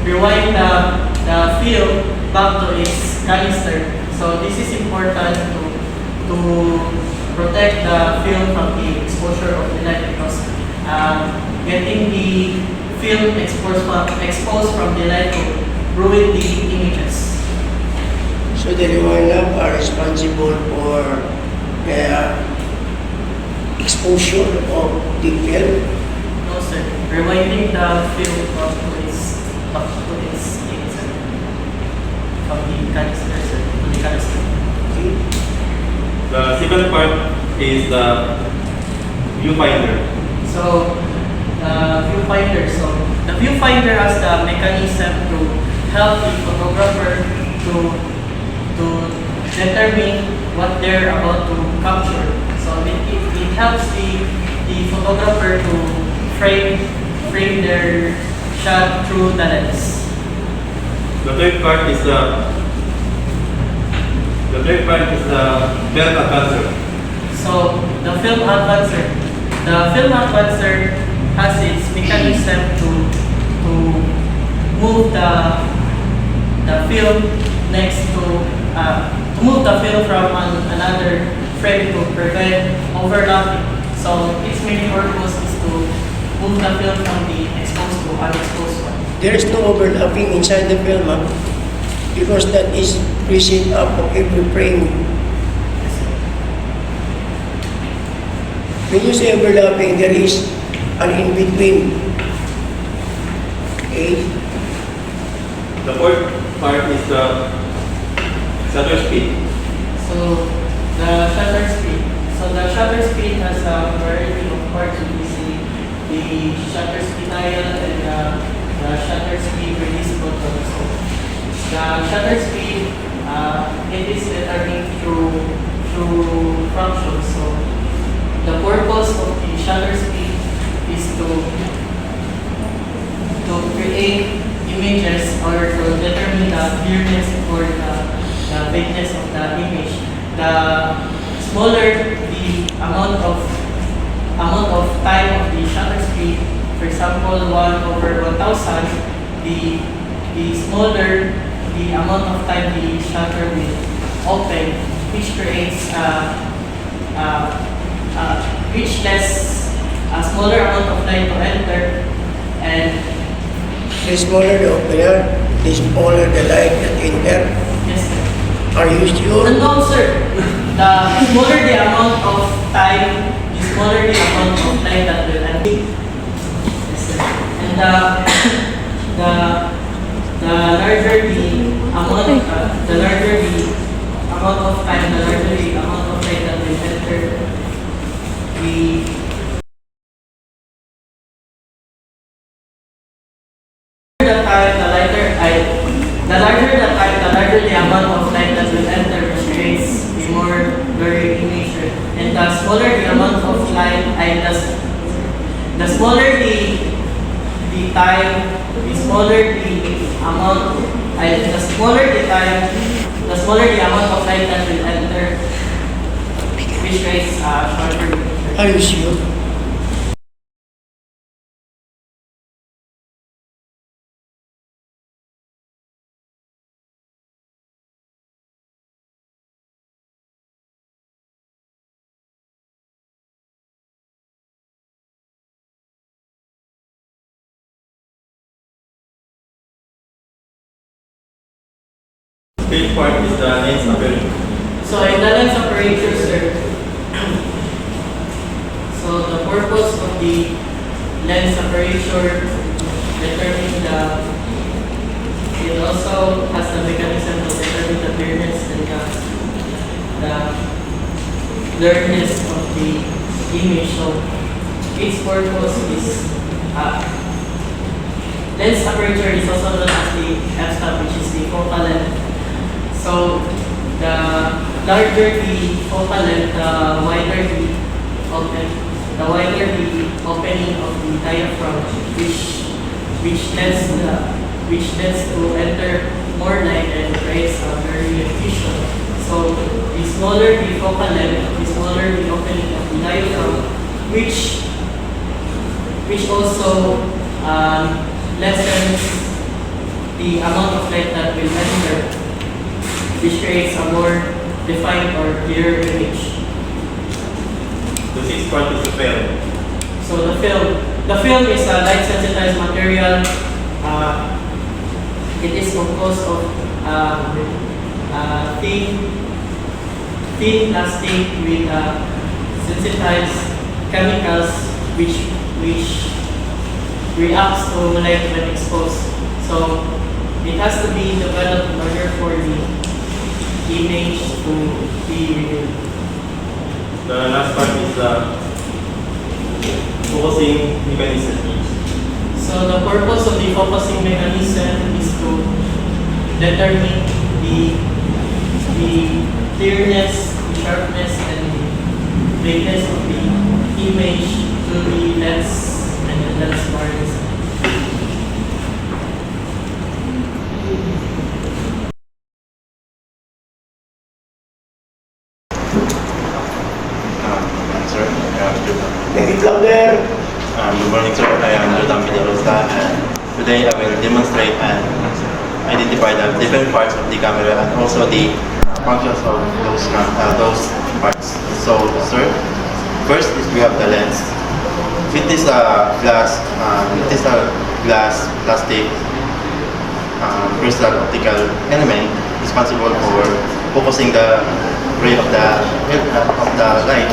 rewind the film back to its canister. So this is important to protect the film from the exposure of the light because getting the film exposed from the light will ruin the images. So the rewinder are responsible for the exposure of the film. No sir, rewinding the film back to its sir. From the canister sir, to the canister. Okay. The second part is the viewfinder. So the viewfinder has the mechanism to help the photographer to determine what they're about to capture. So it helps the photographer to frame their shot through the lens. The third part is the film advancer. So the film advancer has its mechanism to move the film next to move the film from another frame to prevent overlapping. So its main purpose is to move the film from the exposed to unexposed one. There is no overlapping inside the film, because that is preset up of every frame. When you say overlapping, there is an in-between. Okay? The fourth part is the shutter speed. So the shutter speed. So the shutter speed has a variety of parts. You see the shutter speed dial and the shutter speed release button. So the shutter speed it is determined through functions. So the purpose of the shutter speed is to create images or to determine the clearness or the vagueness of the image. The smaller the amount of time of the shutter speed, for example 1/1000, the smaller the amount of time the shutter will open, which creates which lets a smaller amount of light to enter, and The smaller the opener, the smaller the light that enter. yes sir. Are you sure? No sir, the smaller the amount of time, the smaller the amount of light that will enter. Yes sir. And the larger the amount of time, the larger the amount of light that will enter. The larger the time, the larger the amount of light that will enter, which creates a more blurry image. And the smaller the amount of light, the smaller the time, the smaller the amount, the smaller the time, the smaller the amount of light that will enter, which creates a shorter image. Are you sure? Fifth part is the lens aperture. So in the lens aperture, sir, so the purpose of the lens aperture determine it also has the mechanism to determine the clearness and the blurriness of the image. So its purpose is lens aperture is also known as the f-stop, which is the focal length. So the larger the focal length, the wider the opening of the diaphragm, which lets to enter more light and creates a very efficient. So the smaller the focal length, the smaller the opening of the diaphragm, which also lessens the amount of light that will enter, which creates a more defined or clearer image. The sixth part is the film. So the film is a light sensitized material. It is composed of thin plastic with sensitized chemicals which reacts to light when exposed. So it has to be developed in order for the image to be revealed. The last part is the focusing mechanism. So the purpose of the focusing mechanism is to determine the clearness, the sharpness, and the brightness of the image to the lens and the lens bars. Sir, I am Jotam. Make it louder. Good morning, sir. I am Jotam Villarosa, and today I will demonstrate and identify the different parts of the camera and also the functions of those parts. So, sir, first is we have the lens. It is a glass. It is a glass plastic crystal optical element responsible for focusing the ray of the light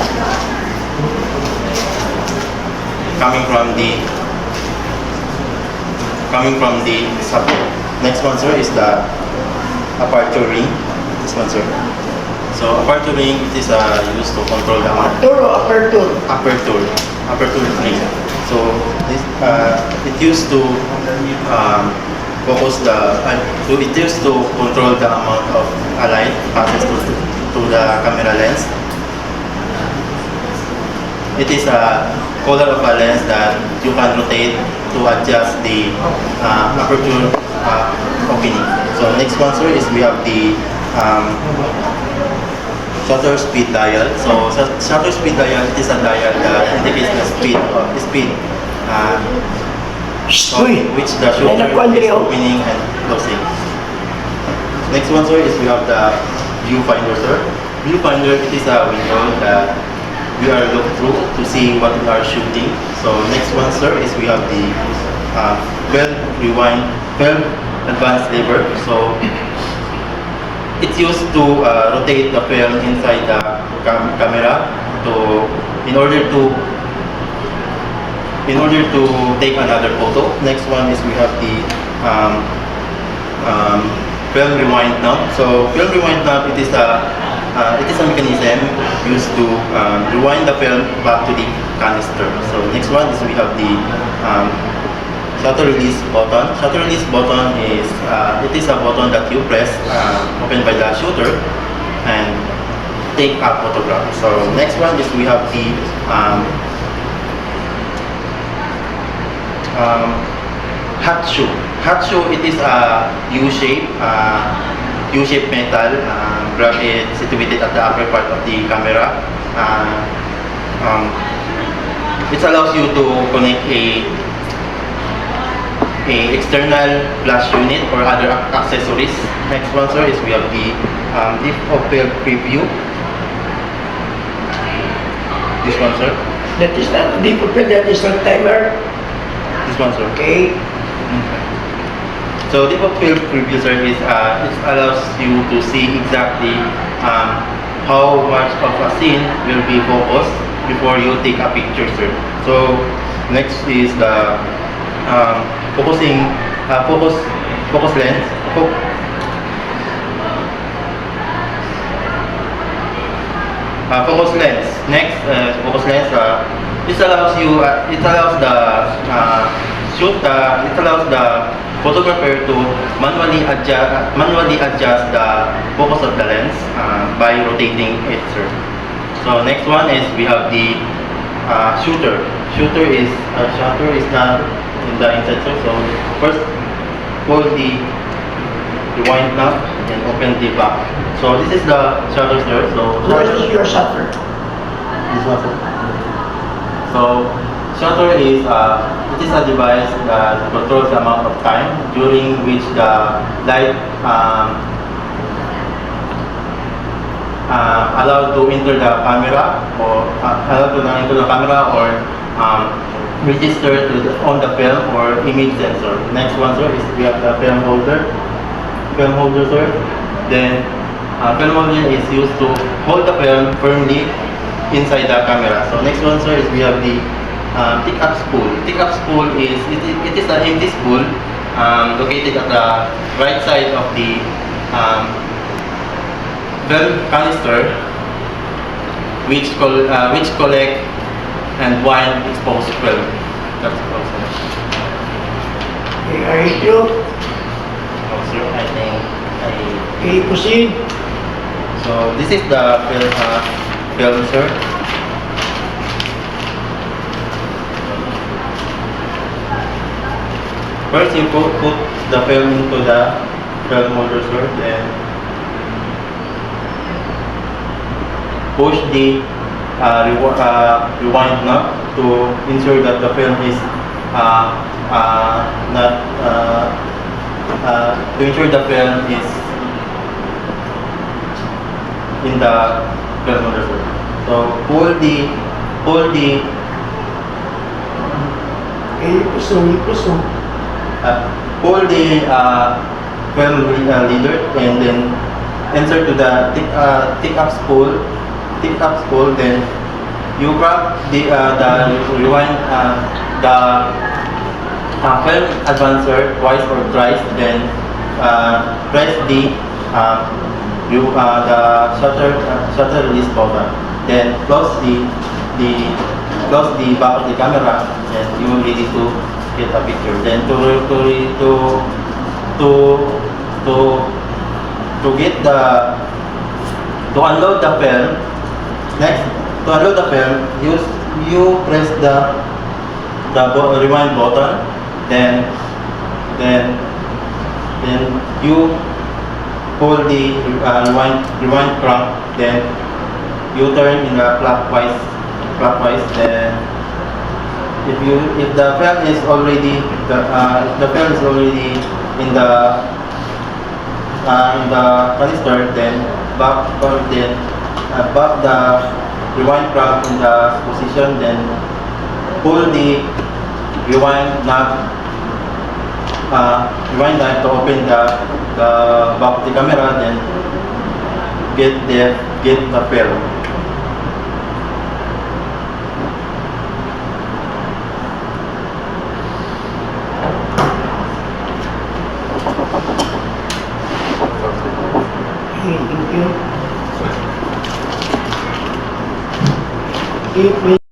coming from the subject. Next one, sir, is the aperture ring. This one, sir. So aperture ring is used to control the Aperture or aperture? aperture ring. So this it used to focus it used to control the amount of light passes to the camera lens. It is a color of a lens that you can rotate to adjust the aperture opening. So next one, sir, is we have the shutter speed dial. So shutter speed dial, it is a dial that indicates the speed of which the shutter is opening and closing. Next one, sir, is we have the viewfinder, sir. Viewfinder, it is a window that we are look through to see what we are shooting. So next one, sir, is we have the 12 advanced lever. So it's used to rotate the film inside the camera in order to take another photo. Next one is we have the film rewind knob. So film rewind knob, it is a mechanism used to rewind the film back to the canister. So next one is we have the shutter release button. Shutter release button is it is a button that you press open by the shooter and take a photograph. So next one is we have the hot shoe. Hot shoe, it is a U-shaped metal bracket situated at the upper part of the camera. It allows you to connect a external flash unit or other accessories. Next one, sir, is we have the depth of field preview. This one, sir. That is not deep field, that is not timer. This one, sir. Okay. So depth of field preview, sir, is it allows you to see exactly how much of a scene will be focused before you take a picture, sir. So next is the focus lens. Focus lens. Next, focus lens. This allows you. It allows the photographer to manually adjust the focus of the lens by rotating it, sir. So next one is we have the shooter. Shutter is not in the inside, sir. So first, pull the rewind knob and open the back. So this is the shutter, sir. So Where is your shutter? this one, sir. So Shutter is it is a device that controls the amount of time during which the light allowed to enter the camera or register to on the film or image sensor. Next one, sir, is we have the film holder. Film holder, sir. Then film holder is used to hold the film firmly inside the camera. So next one, sir, is we have the tick-up spool. Tick-up spool is it is an empty spool located at the right side of the film canister, which collect and wind exposed film. That's all, sir. Okay, are you through? Oh, sir, I think Okay, proceed. so. This is the film, sir. First, you put the film into the film holder, sir. Then push the rewind knob to ensure that the film is not to ensure the film is in the film holder, sir. So pull the Okay, proceed, proceed. pull the film leader and then insert to the tick-up spool. Then you grab the rewind the film advancer twice or thrice. Then press the shutter release button. Then close the back of the camera, and you will be ready to get a picture. Then to unload the film. Next, to unload the film, you press the rewind button. Then you pull the rewind crank. Then you turn in the clockwise. Then if the film is already in the canister, then back the rewind crank in the position. Then pull the rewind knob to open the back of the camera. Then get the film. Okay, thank you. Okay, please.